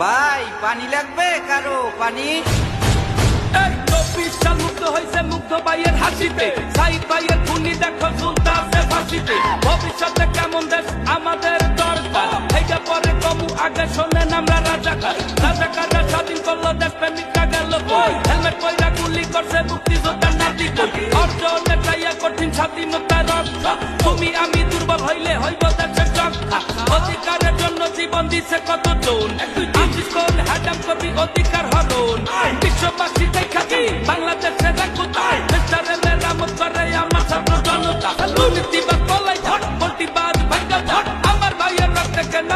ভাই পানি লাগবে কারো পানি? এই 24 সাল মুগ্ধ হয়েছে মুগ্ধ ভাইয়ের হাসিতে, সাইদ ভাইয়ের খুনি দেখো ঝুলতে আছে ফাঁসিতে। ভবিষ্যতে কেমন দেশ আমাদের দরকার, এইটা পরে কমু আগে শোনেন আমরা রাজাকার। রাজাকাররা স্বাধীন করলো দেশ, প্রেমিকরা গেল কই, হেলমেট পয়রা গুলি করছে মুক্তিযোদ্ধার নাতি কই। অর্জনের চাইয়া কঠিন স্বাধীনতার রক্ষা, তুমি আমি দুর্বল হইলে হইব দেশের রক্ষা। অধিকারের জন্য জীবন দিছে কতজন, আশিস কোন হ্যাডাম কবি অধিকার হরণ। বিশ্ববাসী দেখাচ্ছি বাংলাদেশের একতা, দেশটারে মেরামত করে আমার ছাত্র জনতা। দুর্নীতিবাদ পলাই ঝট, মন্ত্রীবাদ ভাগ্য ঝট, আমার ভাইয়ের রক্তে কেন